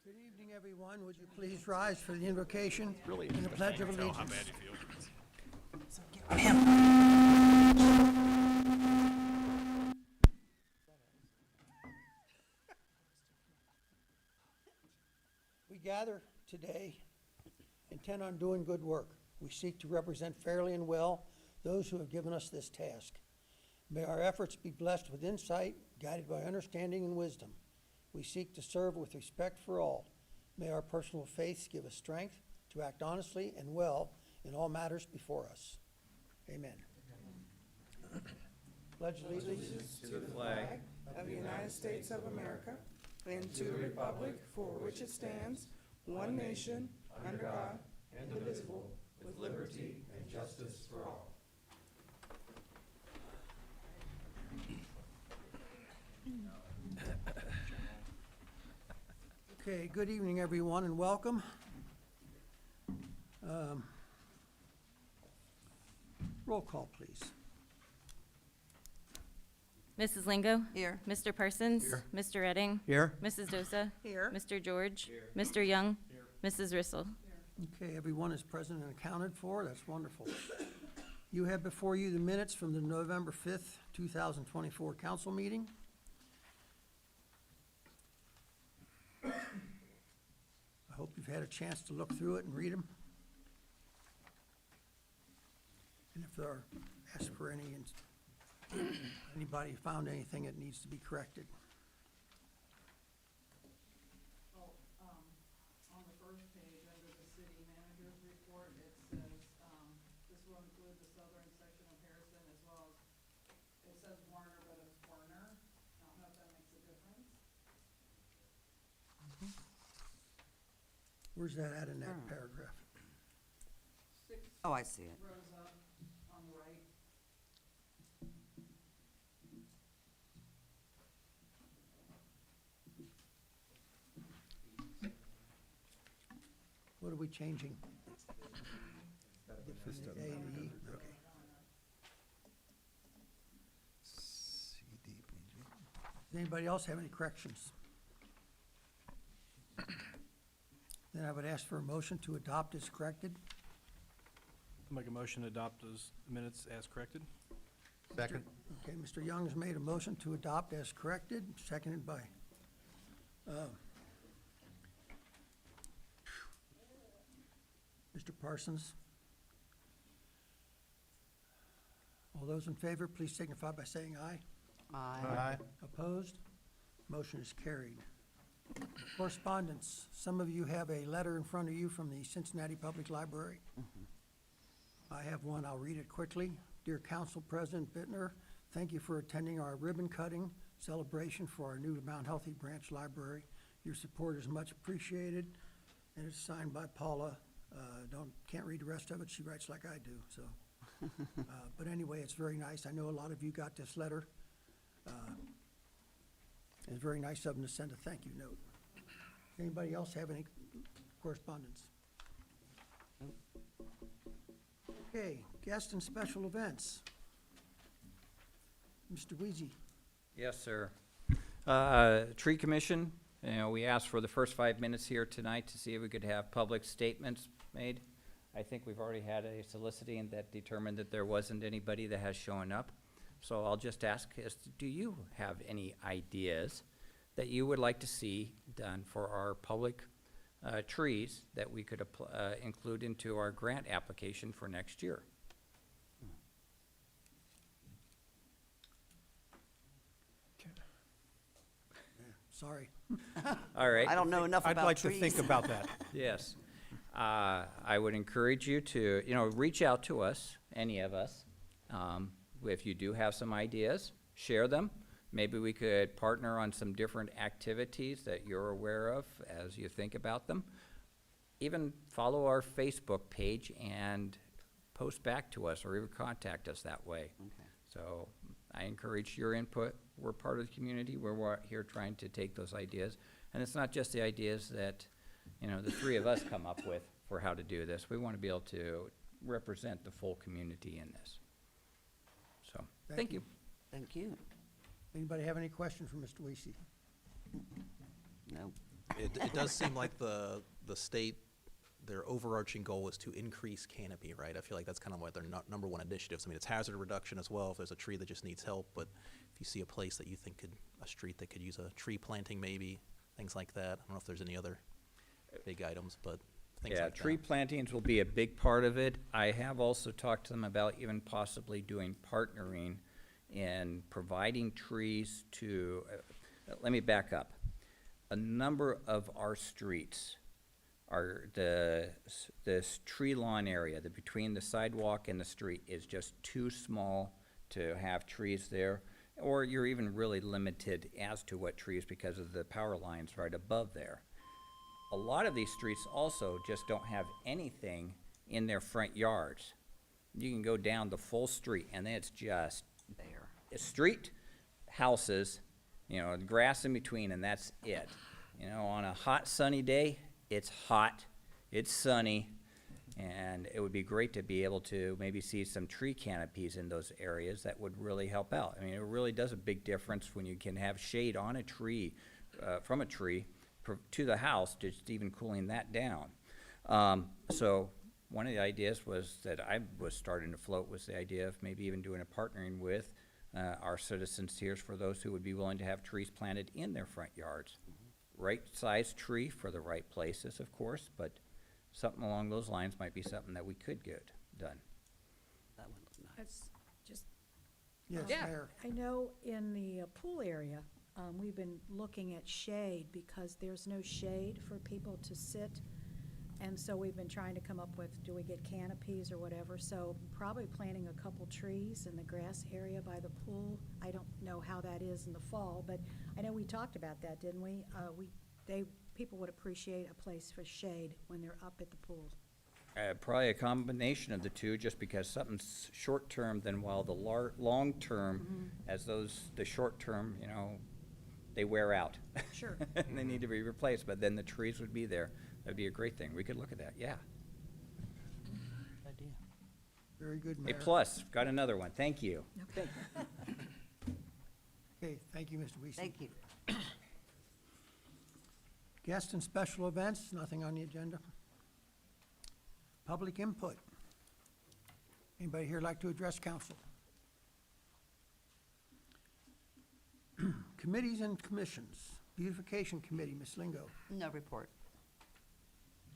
Good evening, everyone. Would you please rise for the invocation Really and the Pledge of tell how Allegiance? bad you feel. We gather today intent on doing good work. We seek to represent fairly and well those who have given us this task. May our efforts be blessed with insight, guided by understanding and wisdom. We seek to serve with respect for all. May our personal faiths give us strength to act honestly and well in all matters before us. Amen. Pledge allegiance To the flag of the United States of America and to the republic for which it stands, one nation, under God, indivisible, with liberty and justice for all. Okay, good evening, everyone, and welcome. Roll call, please. Mrs. Lingo? Here. Mr. Parsons? Here. Mr. Redding? Here. Mrs. Dosa? Here. Mr. George? Mr. Young? Mrs. Rissel? Okay, everyone is present and accounted for. That's wonderful. You have before you the minutes from the November 5th, 2024 council meeting. I hope you've had a chance to look through it and read them. And if there are, ask for anybody found anything that needs to be corrected. On the first page, under the city manager's report, it says, this will include the southern section of Harrison as well as, it says Warner, but it's Warner. I don't know if that makes a difference. Where's that at in that paragraph? 6 Oh, I see it. rows up on the right. What are we changing? From the A to E? Okay. Does anybody else have any corrections? Then I would ask for a motion to adopt as corrected. I'll make a motion to adopt those minutes as corrected. Second. Okay, Mr. Young has made a motion to adopt as corrected, seconded by, Mr. Parsons. All those in favor, please signify by saying aye. Aye. Opposed? Motion is carried. Correspondence. Some of you have a letter in front of you from the Cincinnati Public Library. I have one. I'll read it quickly. Dear Council President Bittner, thank you for attending our ribbon cutting celebration for our new Mount Healthy Branch Library. Your support is much appreciated, and it's signed by Paula. Can't read the rest of it. She writes like I do, so. But anyway, it's very nice. I know a lot of you got this letter. It's very nice of them to send a thank you note. Anybody else have any correspondence? Okay, guest and special events. Mr. Weezy. Yes, sir. Tree Commission, we asked for the first 5 minutes here tonight to see if we could have public statements made. I think we've already had a soliciting that determined that there wasn't anybody that has shown up. So I'll just ask, do you have any ideas that you would like to see done for our public trees that we could include into our grant application for next year? Sorry. All right. I don't know enough I'd about like trees. to think about that. Yes. I would encourage you to, reach out to us, any of us. If you do have some ideas, share them. Maybe we could partner on some different activities that you're aware of as you think about them. Even follow our Facebook page and post back to us or even contact us that way. Okay. So I encourage your input. We're part of the community. We're here trying to take those ideas. And it's not just the ideas that, the three of us come up with for how to do this. We want to be able to represent the full community in this. So, thank you. Thank you. Anybody have any questions for Mr. Weezy? No. it does seem like the state, their overarching goal is to increase canopy, right? I feel like that's kind of what their number one initiatives. I mean, it's hazard reduction as well if there's a tree that just needs help, but if you see a place that you think a street that could use a tree planting maybe, things like that. I don't know if there's any other big items, but things Yeah, like tree that. plantings will be a big part of it. I have also talked to them about even possibly doing partnering and providing trees to, let me back up. A number of our streets are this tree lawn area, between the sidewalk and the street is just too small to have trees there. Or you're even really limited as to what trees because of the power lines right above there. A lot of these streets also just don't have anything in their front yards. You can go down the full street and it's just There. a street, houses, grass in between, and that's it. On a hot sunny day, it's hot, it's sunny, and it would be great to be able to maybe see some tree canopies in those areas. That would really help out. I mean, it really does a big difference when you can have shade on a tree, from a tree to the house, just even cooling that down. So one of the ideas was that I was starting to float was the idea of maybe even doing a partnering with our citizens here for those who would be willing to have trees planted in their front yards. Right size tree for the right places, of course, but something along those lines might be something that we could get done. That one looked nice. That's just, Yes, Yeah. Mayor. I know in the pool area, we've been looking at shade because there's no shade for people to sit. And so we've been trying to come up with, do we get canopies or whatever? So probably planting a couple trees in the grass area by the pool. I don't know how that is in the fall, but I know we talked about that, didn't we? People would appreciate a place for shade when they're up at the pool. Probably a combination of the two, just because something's short-term, then while the long-term, as the short-term, they wear out. Sure. And they need to be replaced, but then the trees would be there. That'd be a great thing. We could look at that, yeah. Idea. Very good, A Mayor. plus, got another one, thank you. Okay. Okay, thank you, Mr. Weesey. Thank you. Guest and special events, nothing on the agenda. Public input. Anybody here like to address council? Committees and commissions. Beautification Committee, Ms. Lingo. No report.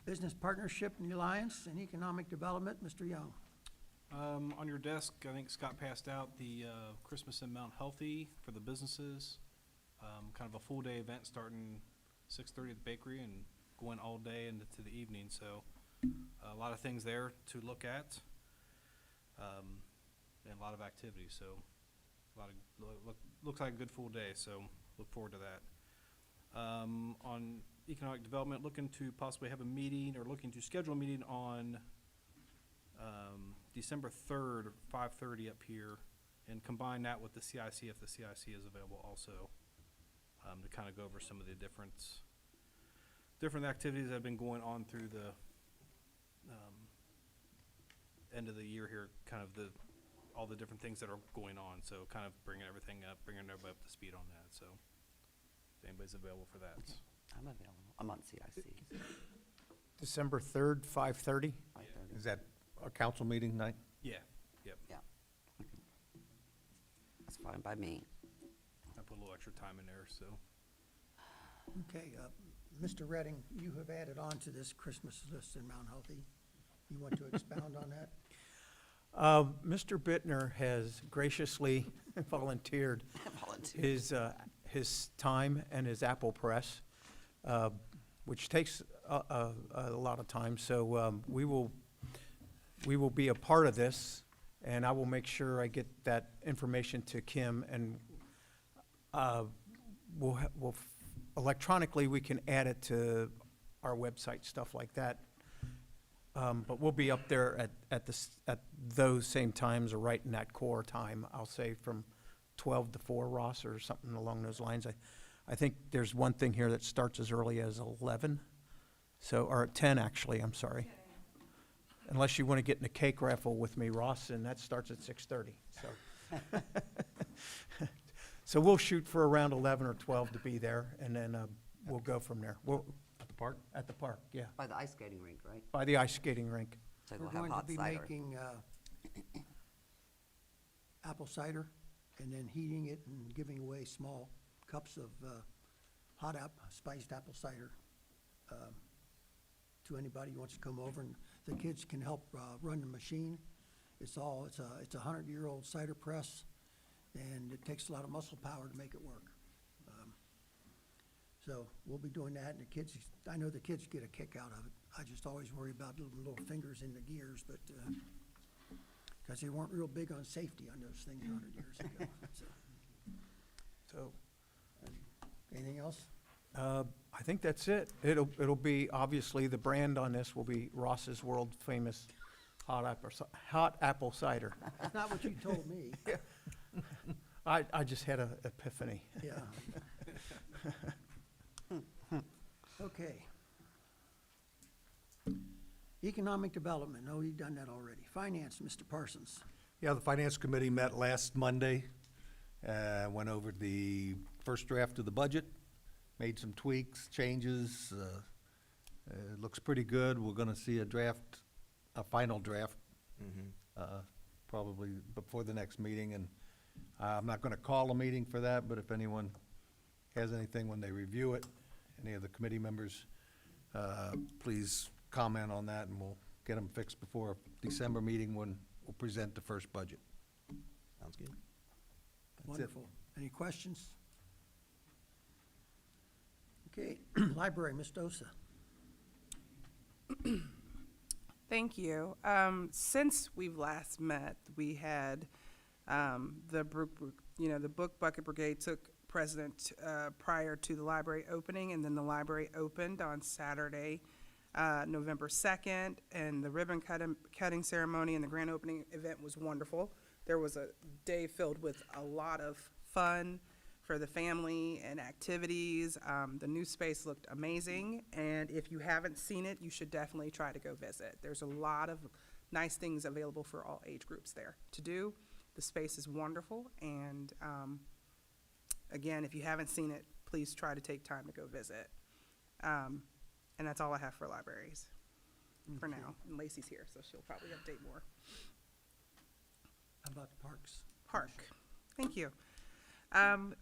Business Partnership and Alliance and Economic Development, Mr. Young. On your desk, I think Scott passed out the Christmas in Mount Healthy for the businesses. Kind of a full-day event starting 6:30 at the bakery and going all day into the evening. So a lot of things there to look at, and a lot of activities. So looks like a good full day. So look forward to that. On economic development, looking to possibly have a meeting or looking to schedule a meeting on December 3rd, 5:30 up here, and combine that with the CIC if the CIC is available also, to kind of go over some of the different activities that have been going on through the end of the year here, kind of all the different things that are going on. So kind of bringing everything up, bringing everybody up to speed on that. So if anybody's available for that. I'm available. I'm on CIC. December 3rd, 5:30? 5:30. Is Is that a council meeting night? Yeah, yep. Yeah. That's fine by me. I put a little extra time in there, so. Okay, Mr. Redding, you have added on to this Christmas list in Mount Healthy. You want to expound on that? Mr. Bittner has graciously volunteered Volunteer. his time and his apple press, which takes a lot of time. So we will be a part of this, and I will make sure I get that information to Kim, and electronically we can add it to our website, stuff like that. But we'll be up there at those same times, or right in that core time, I'll say from 12 to 4, Ross, or something along those lines. I think there's one thing here that starts as early as 11, or at 10, actually, I'm sorry. Unless you want to get in a cake raffle with me, Ross, and that starts at 6:30, so. So we'll shoot for around 11 or 12 to be there, and then we'll go from there. We'll, At the park? at the park, yeah, By the ice skating rink, right? by the ice skating rink. So We're we'll have going to hot be cider. making apple cider and then heating it and giving away small cups of spiced apple cider to anybody who wants to come over. And the kids can help run the machine. It's a 100-year-old cider press, and it takes a lot of muscle power to make it work. So we'll be doing that, and I know the kids get a kick out of it. I just always worry about little fingers in the gears, but, because they weren't real big on safety on those things 100 years ago. So, Anything else? I think that's it. It'll be, obviously, the brand on this will be Ross's world-famous hot apple cider. That's not what you told me. I just had an epiphany. Yeah. Okay. Economic development, no, you've done that already. Finance, Mr. Parsons. Yeah, the Finance Committee met last Monday, went over the first draft of the budget, made some tweaks, changes. It looks pretty good. We're gonna see a final draft, probably before the next meeting, and I'm not gonna call a meeting for that, but if anyone has anything when they review it, any of the committee members, please comment on that, and we'll get them fixed before December meeting when we'll present the first budget. Sounds good. Wonderful. Any questions? Okay, library, Ms. Dosa. Thank you. Since we've last met, we had the Book Bucket Brigade took precedent prior to the library opening, and then the library opened on Saturday, November 2nd, and the ribbon cutting ceremony and the grand opening event was wonderful. There was a day filled with a lot of fun for the family and activities. The new space looked amazing, and if you haven't seen it, you should definitely try to go visit. There's a lot of nice things available for all age groups there to do. The space is wonderful, and again, if you haven't seen it, please try to take time to go visit. And that's all I have for libraries for now. And Lacey's here, so she'll probably update more. How about the parks? Park. Thank you.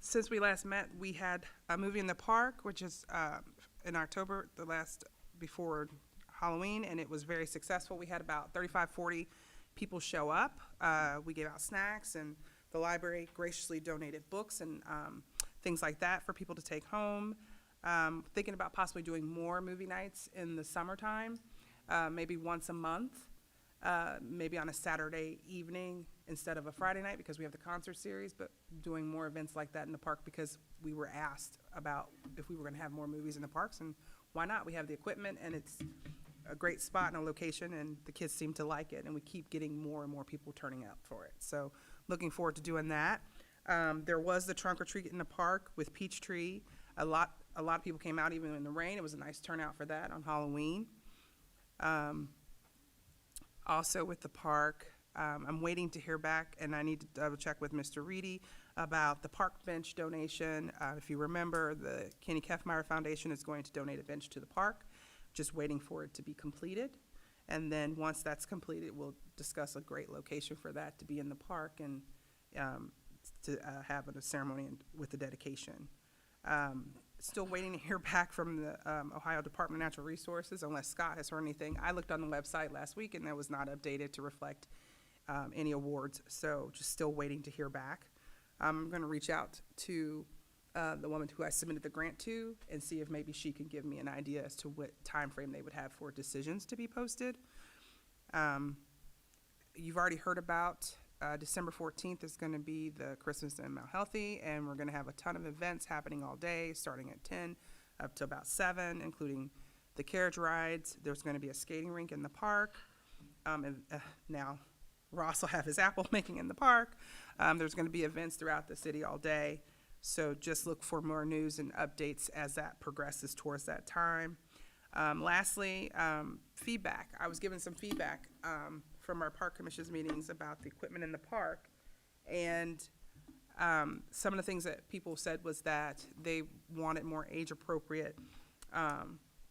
Since we last met, we had a movie in the park, which is in October, before Halloween, and it was very successful. We had about 35, 40 people show up. We gave out snacks, and the library graciously donated books and things like that for people to take home. Thinking about possibly doing more movie nights in the summertime, maybe once a month, maybe on a Saturday evening instead of a Friday night because we have the concert series, but doing more events like that in the park because we were asked about if we were gonna have more movies in the parks, and why not? We have the equipment, and it's a great spot and a location, and the kids seem to like it, and we keep getting more and more people turning up for it. So looking forward to doing that. There was the trunk or treat in the park with Peachtree. A lot of people came out even in the rain. It was a nice turnout for that on Halloween. Also with the park, I'm waiting to hear back, and I need to double check with Mr. Reedy about the park bench donation. If you remember, the Kenny Kefmeyer Foundation is going to donate a bench to the park. Just waiting for it to be completed. And then once that's completed, we'll discuss a great location for that to be in the park and to have a ceremony with the dedication. Still waiting to hear back from the Ohio Department of Natural Resources, unless Scott has heard anything. I looked on the website last week, and that was not updated to reflect any awards, so just still waiting to hear back. I'm going to reach out to the woman who I submitted the grant to and see if maybe she can give me an idea as to what time frame they would have for decisions to be posted. You've already heard about December 14th is going to be the Christmas in Mount Healthy, and we're going to have a ton of events happening all day, starting at 10 up to about 7, including the carriage rides. There's going to be a skating rink in the park. Now, Ross will have his apple making in the park. There's going to be events throughout the city all day. So just look for more news and updates as that progresses towards that time. Lastly, feedback. I was given some feedback from our park commission's meetings about the equipment in the park. And Some of the things that people said was that they wanted more age-appropriate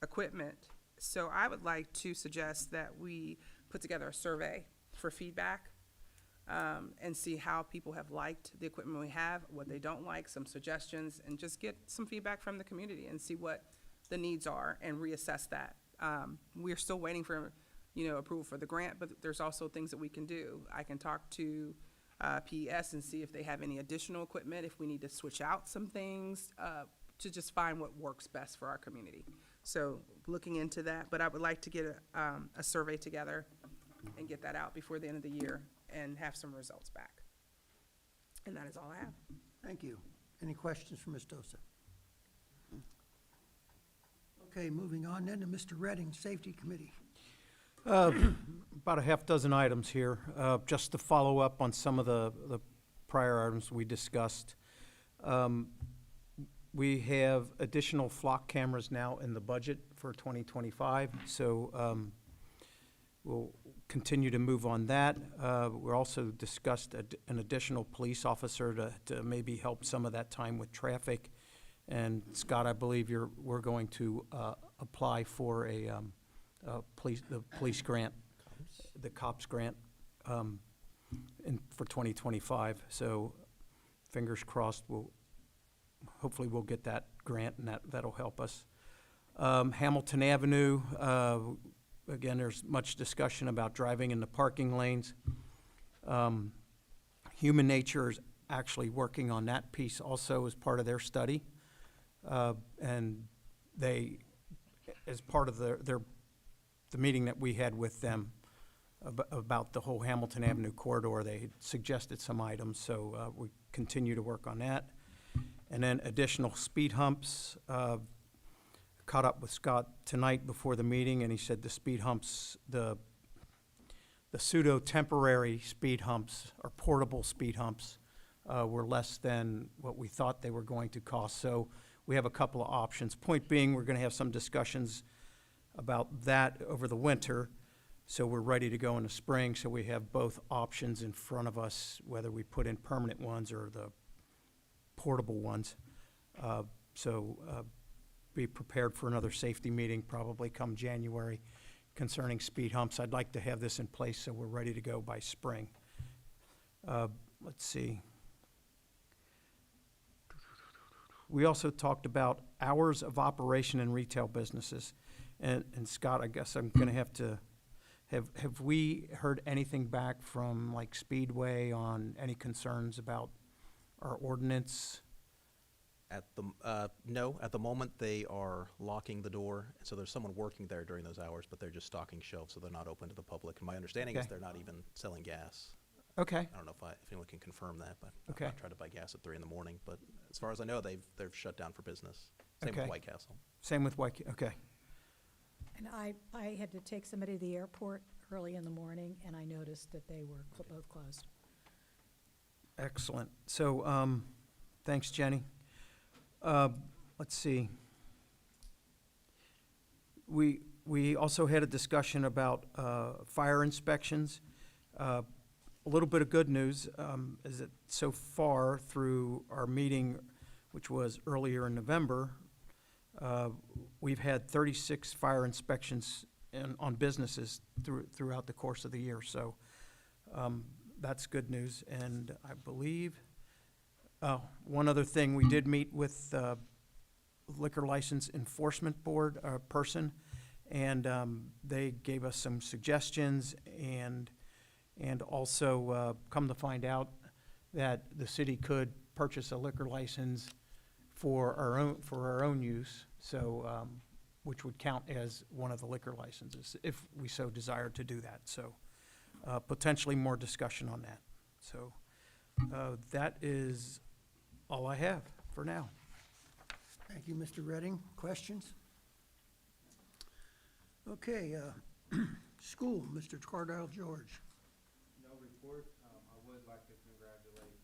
equipment. So I would like to suggest that we put together a survey for feedback and see how people have liked the equipment we have, what they don't like, some suggestions, and just get some feedback from the community and see what the needs are and reassess that. We're still waiting for, approval for the grant, but there's also things that we can do. I can talk to PES and see if they have any additional equipment, if we need to switch out some things, to just find what works best for our community. So looking into that, but I would like to get a survey together and get that out before the end of the year and have some results back. And that is all I have. Thank you. Any questions for Ms. Dosa? Okay, moving on then to Mr. Redding, Safety Committee. About a half dozen items here, just to follow up on some of the prior items we discussed. We have additional flock cameras now in the budget for 2025, so we'll continue to move on that. We're also discussed an additional police officer to maybe help some of that time with traffic. And Scott, I believe we're going to apply for the police grant, the COPS grant, for 2025. So fingers crossed, hopefully we'll get that grant, and that'll help us. Hamilton Avenue, again, there's much discussion about driving in the parking lanes. Human Nature is actually working on that piece also as part of their study. And they, as part of the meeting that we had with them about the whole Hamilton Avenue corridor, they suggested some items, so we continue to work on that. And then additional speed humps. Caught up with Scott tonight before the meeting, and he said the speed humps, the pseudo-temporary speed humps, or portable speed humps, were less than what we thought they were going to cost. So we have a couple of options. Point being, we're going to have some discussions about that over the winter, so we're ready to go in the spring. So we have both options in front of us, whether we put in permanent ones or the portable ones. Be prepared for another safety meeting probably come January concerning speed humps. I'd like to have this in place so we're ready to go by spring. Let's see. We also talked about hours of operation in retail businesses. And Scott, I guess I'm going to have we heard anything back from like Speedway on any concerns about our ordinance? No, at the moment they are locking the door, so there's someone working there during those hours, but they're just stocking shelves, so they're not open to the public. And my understanding is Okay. they're not even selling gas. Okay, I don't know if anyone can confirm that, but Okay. I tried to buy gas at 3 in the morning. But as far as I know, they've shut down for business. Same Okay. with White Castle. same with White, okay. And I had to take somebody to the airport early in the morning, and I noticed that they were both closed. Excellent. So, thanks, Jenny. Let's see. We also had a discussion about fire inspections. A little bit of good news is that so far through our meeting, which was earlier in November, we've had 36 fire inspections on businesses throughout the course of the year. So that's good news. And I believe one other thing, we did meet with the Liquor License Enforcement Board person, and they gave us some suggestions, and also come to find out that the city could purchase a liquor license for our own use, so which would count as one of the liquor licenses if we so desired to do that. So potentially more discussion on that. So that is all I have for now. Thank you, Mr. Redding. Questions? Okay, school, Mr. Cardell George. No report. I would like to congratulate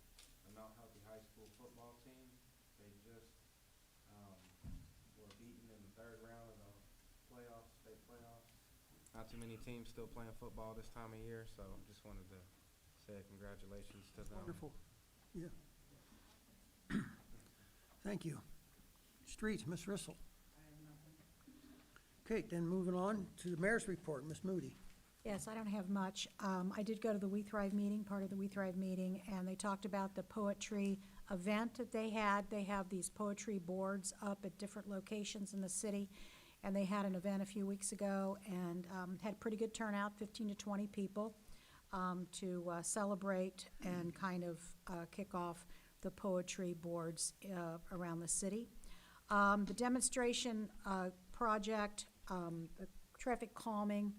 the Mount Healthy High School football team. They just were beaten in the third round of the state playoffs. Not too many teams still playing football this time of year, so just wanted to say congratulations to them. Wonderful. Yeah. Thank you. Streets, Ms. Rissel. Okay, then moving on to the mayor's report, Ms. Moody. Yes, I don't have much. I did go to the We Thrive meeting, part of the We Thrive meeting, and they talked about the poetry event that they had. They have these poetry boards up at different locations in the city, and they had an event a few weeks ago and had pretty good turnout, 15 to 20 people, to celebrate and kind of kick off the poetry boards around the city. The demonstration project, the traffic calming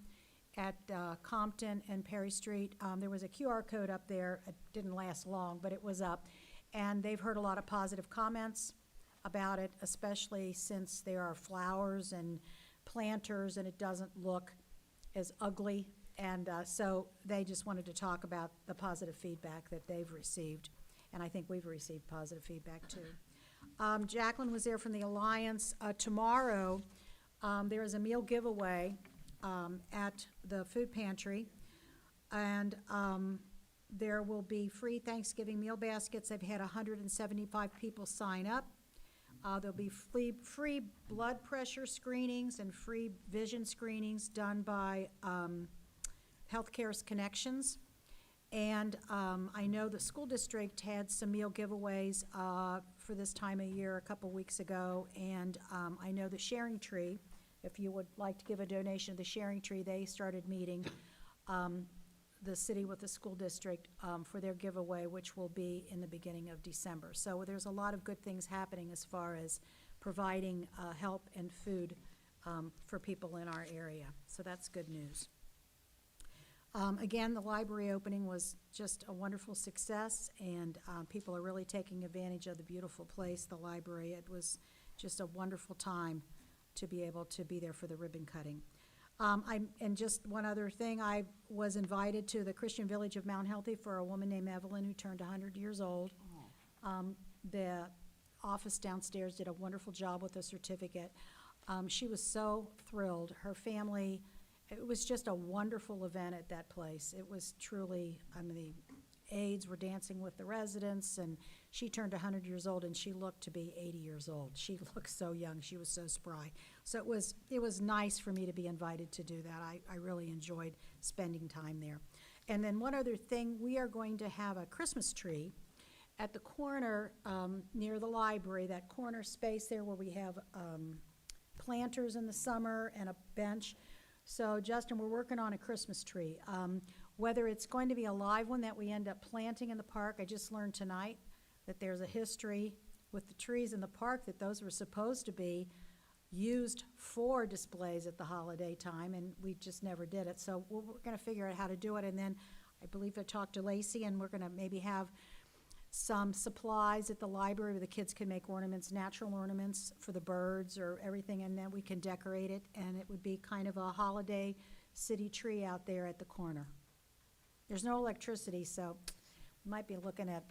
at Compton and Perry Street, there was a QR code up there. It didn't last long, but it was up. And they've heard a lot of positive comments about it, especially since there are flowers and planters and it doesn't look as ugly. And so they just wanted to talk about the positive feedback that they've received. And I think we've received positive feedback too. Jacqueline was there from the Alliance. Tomorrow, there is a meal giveaway at the food pantry, and there will be free Thanksgiving meal baskets. They've had 175 people sign up. There'll be free blood pressure screenings and free vision screenings done by Healthcare's Connections. And I know the school district had some meal giveaways for this time of year a couple weeks ago, and I know the Sharing Tree, if you would like to give a donation to the Sharing Tree, they started meeting the city with the school district for their giveaway, which will be in the beginning of December. So there's a lot of good things happening as far as providing help and food for people in our area. So that's good news. Again, the library opening was just a wonderful success, and people are really taking advantage of the beautiful place, the library. It was just a wonderful time to be able to be there for the ribbon cutting. And just one other thing, I was invited to the Christian Village of Mount Healthy for a woman named Evelyn who turned 100 years old. The office downstairs did a wonderful job with the certificate. She was so thrilled. Her family, it was just a wonderful event at that place. It was truly, I mean, the aides were dancing with the residents, and she turned 100 years old, and she looked to be 80 years old. She looked so young. She was so spry. So it was nice for me to be invited to do that. I really enjoyed spending time there. And then one other thing, we are going to have a Christmas tree at the corner near the library, that corner space there where we have planters in the summer and a bench. So, Justin, we're working on a Christmas tree. Whether it's going to be a live one that we end up planting in the park, I just learned tonight that there's a history with the trees in the park that those were supposed to be used for displays at the holiday time, and we just never did it. So we're going to figure out how to do it, and then I believe I talked to Lacey, and we're going to maybe have some supplies at the library where the kids can make ornaments, natural ornaments for the birds or everything, and then we can decorate it, and it would be kind of a holiday city tree out there at the corner. There's no electricity, so we might be looking at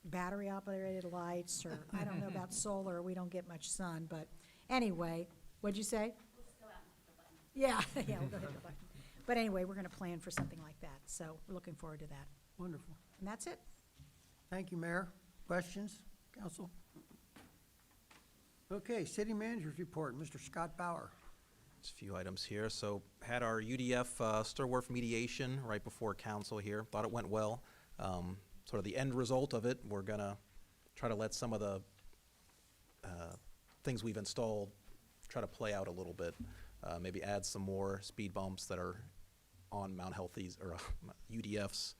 battery-operated lights, or I don't know about solar. We don't get much sun, but anyway, what'd you say? We'll just go out and hit the button. Yeah, yeah, we'll go hit the button. But anyway, we're going to plan for something like that, so we're looking forward to that. Wonderful. And that's it. Thank you, Mayor. Questions, council? Okay, city manager's report, Mr. Scott Bauer. Just a few items here. So had our UDF Sturworth mediation right before council here. Thought it went well. Sort of the end result of it, we're gonna try to let some of the things we've installed try to play out a little bit. Maybe add some more speed bumps that are on Mount Healthy's or UDF's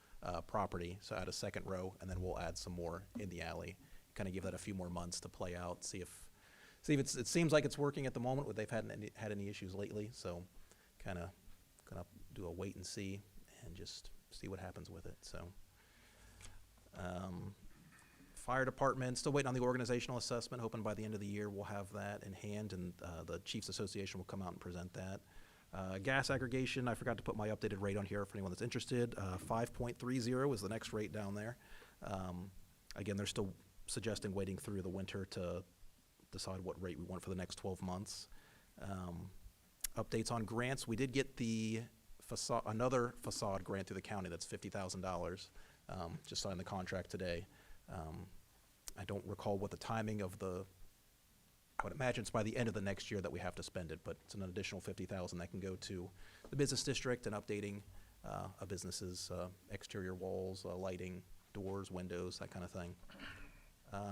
property. So add a second row, and then we'll add some more in the alley. Kind of give that a few more months to play out. See if it seems like it's working at the moment, but they've had any issues lately. So kind of gonna do a wait and see, and just see what happens with it. So. Fire department, still waiting on the organizational assessment, hoping by the end of the year we'll have that in hand, and the Chiefs Association will come out and present that. Gas aggregation, I forgot to put my updated rate on here for anyone that's interested. 5.30 is the next rate down there. Again, they're still suggesting waiting through the winter to decide what rate we want for the next 12 months. Updates on grants, we did get the another facade grant through the county that's $50,000. Just signed the contract today. I don't recall what the timing of I would imagine it's by the end of the next year that we have to spend it, but it's an additional 50,000 that can go to the business district and updating a business's exterior walls, lighting, doors, windows, that kind of thing.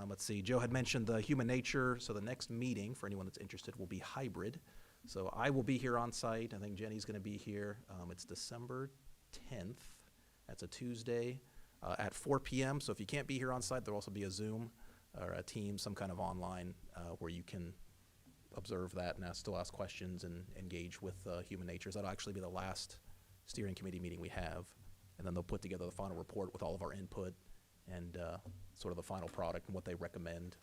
Let's see, Joe had mentioned the human nature, so the next meeting, for anyone that's interested, will be hybrid. So I will be here on site. I think Jenny's going to be here. It's December 10th. That's a Tuesday at 4 p.m. So if you can't be here on site, there'll also be a Zoom or a Teams, some kind of online where you can observe that and still ask questions and engage with human natures. That'll actually be the last steering committee meeting we have. And then they'll put together the final report with all of our input and sort of the final product and what they recommend.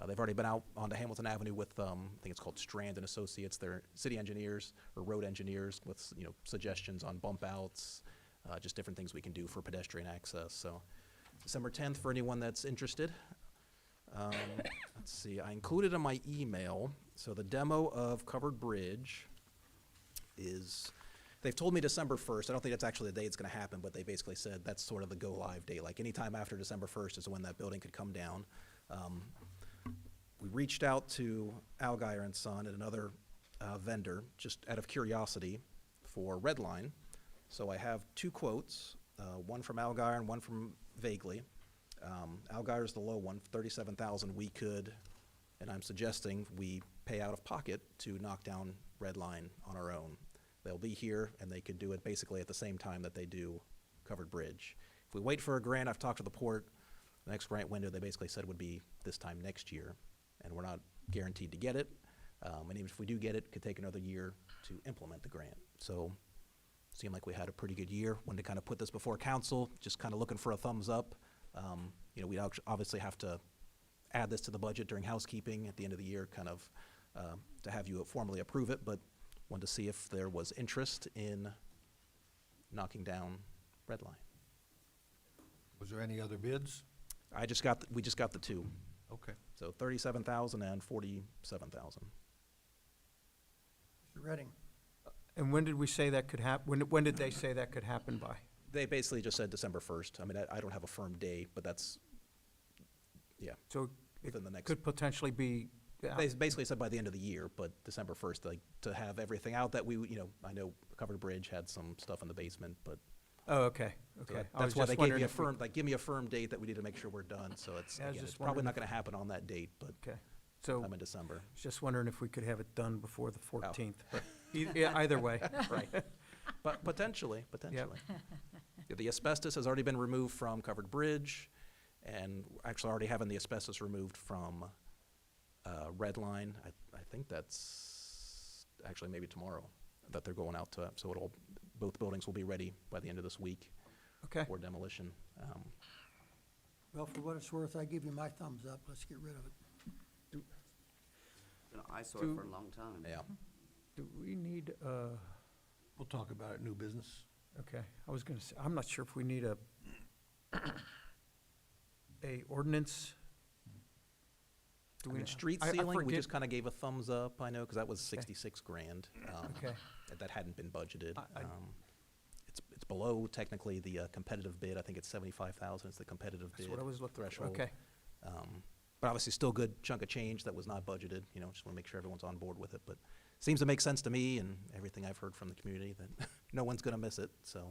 They've already been out onto Hamilton Avenue with, I think it's called Strand and Associates. They're city engineers or road engineers with, suggestions on bump outs, just different things we can do for pedestrian access. So December 10th for anyone that's interested. Let's see, I included in my email, so the demo of Covered Bridge is, they've told me December 1st. I don't think that's actually the day it's going to happen, but they basically said that's sort of the go-live day. Like anytime after December 1st is when that building could come down. We reached out to Algeier and Son and another vendor, just out of curiosity, for Redline. So I have two quotes, one from Algeier and one from Vaguely. Algeier's the low one, $37,000. We could, and I'm suggesting we pay out of pocket to knock down Redline on our own. They'll be here, and they could do it basically at the same time that they do Covered Bridge. If we wait for a grant, I've talked to the port, the next grant window they basically said would be this time next year, and we're not guaranteed to get it. And even if we do get it, it could take another year to implement the grant. So it seemed like we had a pretty good year. Wanted to kind of put this before council, just kind of looking for a thumbs up. We obviously have to add this to the budget during housekeeping at the end of the year, kind of to have you formally approve it, but wanted to see if there was interest in knocking down Redline. Was there any other bids? We just got the two. Okay. So 37,000 and 47,000. Mr. Redding. And when did we say that could happen? When did they say that could happen by? They basically just said December 1st. I mean, I don't have a firm date, but that's, So it within the next. could potentially be, They basically said by the end of the year, but December 1st, like, to have everything out that I know Covered Bridge had some stuff in the basement, but. oh, okay, So okay. I that's was why just they gave wondering me a if we- firm, give me a firm date that we need to make sure we're done, so it's, Yeah, I was again, just it's probably wondering not if- gonna happen on that date, but Okay, so, I'm in December. just wondering if we could have it done before the 14th, but either way. Right. But potentially. Yeah, the asbestos has already been removed from Covered Bridge, and actually already having the asbestos removed from Redline. I think that's actually maybe tomorrow that they're going out to, so both buildings will be ready by the end of this week Okay, for demolition. Well, for what it's worth, I give you my thumbs up. Let's get rid of it. Been an eyesore Do- for a long time. Yeah. do we need, We'll talk about it, new business. okay, I was gonna say, I'm not sure if we need a ordinance. Do I we- mean, street I ceiling, we forget- just kind of gave a thumbs up, I know, because that was 66 grand. Okay, That hadn't been budgeted. I- It's below technically the competitive bid. I think it's 75,000 is the competitive bid that's what I was looking for, threshold. okay. But obviously still good chunk of change that was not budgeted, just want to make sure everyone's on board with it. But seems to make sense to me and everything I've heard from the community that no one's going to miss it, so.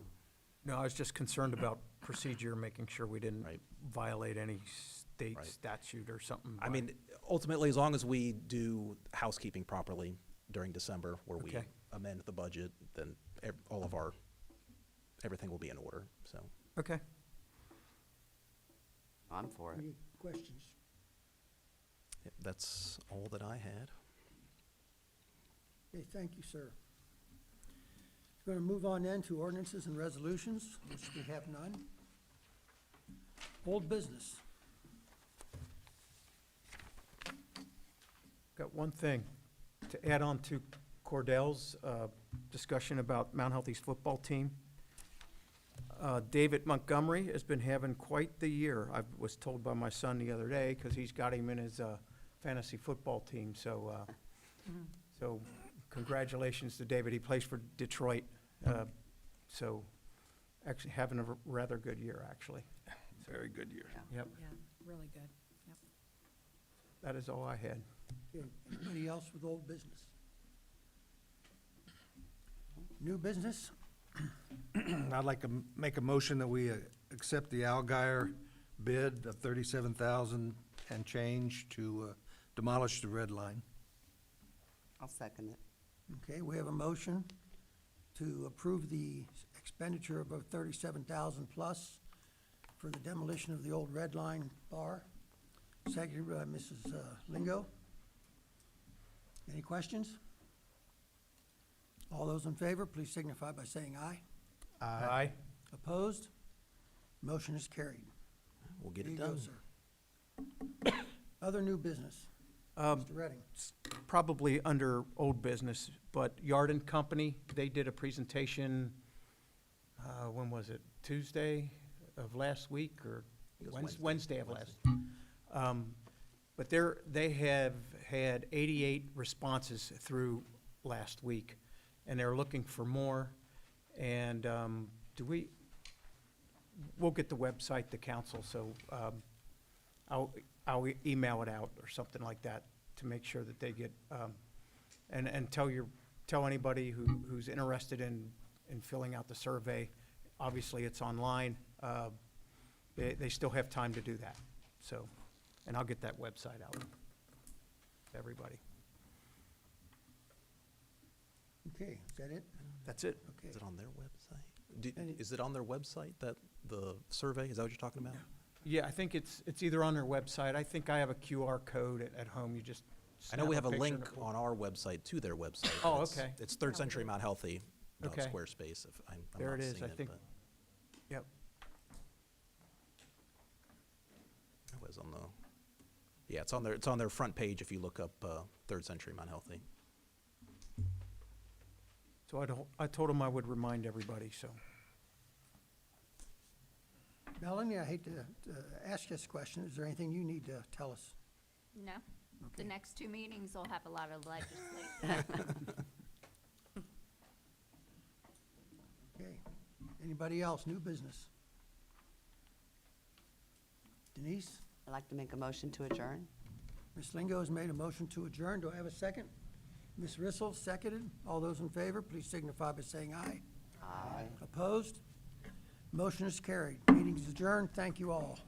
No, I was just concerned about procedure, making sure we didn't Right. violate any state Right. statute or something. I mean, ultimately, as long as we do housekeeping properly during December where we Okay. amend the budget, then everything will be in order, so. Okay, I'm for it. Any questions? Yep, that's all that I had. Okay, thank you, sir. We're going to move on then to ordinances and resolutions, which we have none. Old business. got one thing to add on to Cordell's discussion about Mount Healthy's football team. David Montgomery has been having quite the year. I was told by my son the other day, because he's got him in his fantasy football team, so congratulations to David. He plays for Detroit, so actually having a rather good year, actually. Very good year. Yep. Yeah, really good, yep. That is all I had. Okay, anybody else with old business? New business? I'd like to make a motion that we accept the Algier bid of $37,000 and change to demolish the red line. I'll second it. Okay, we have a motion to approve the expenditure of about 37,000 plus for the demolition of the old Red Line bar. Seconded by Mrs. Lingo. Any questions? All those in favor, please signify by saying aye. Aye. Opposed? Motion is carried. We'll get There it you go, done. sir. Other new business. Mr. Redding. Probably under old business, but Yard and Company, they did a presentation, when was it? Tuesday of last week or It was Wednesday? Wednesday. Wednesday of last. But they have had 88 responses through last week, and they're looking for more. And we'll get the website to council, so I'll email it out or something like that to make sure that they get, and tell anybody who's interested in filling out the survey. Obviously, it's online. They still have time to do that, so, and I'll get that website out to everybody. Okay, is that it? That's it. Okay. Is it on their website? Any- Is it on their website, that, the survey? Is that what you're talking about? Yeah, I think it's either on their website. I think I have a QR code at home. You just I know we have a snap picture link and it on our website to their website. Oh, It's- okay. It's Third Century Mount Healthy Okay. Squarespace, if I'm There not it is, seeing I it, think. but Yep. it was on the, yeah, it's on their front page if you look up, Third Century Mount Healthy. So I told them I would remind everybody, so. Melanie, I hate to ask you this question. Is there anything you need to tell us? No. The Okay. next two meetings will have a lot of legislation. Okay. Anybody else? New business? Denise? I'd like to make a motion to adjourn. Ms. Lingo has made a motion to adjourn. Do I have a second? Ms. Rissel, seconded. All those in favor, please signify by saying aye. Aye. Opposed? Motion is carried. Meeting is adjourned. Thank you all.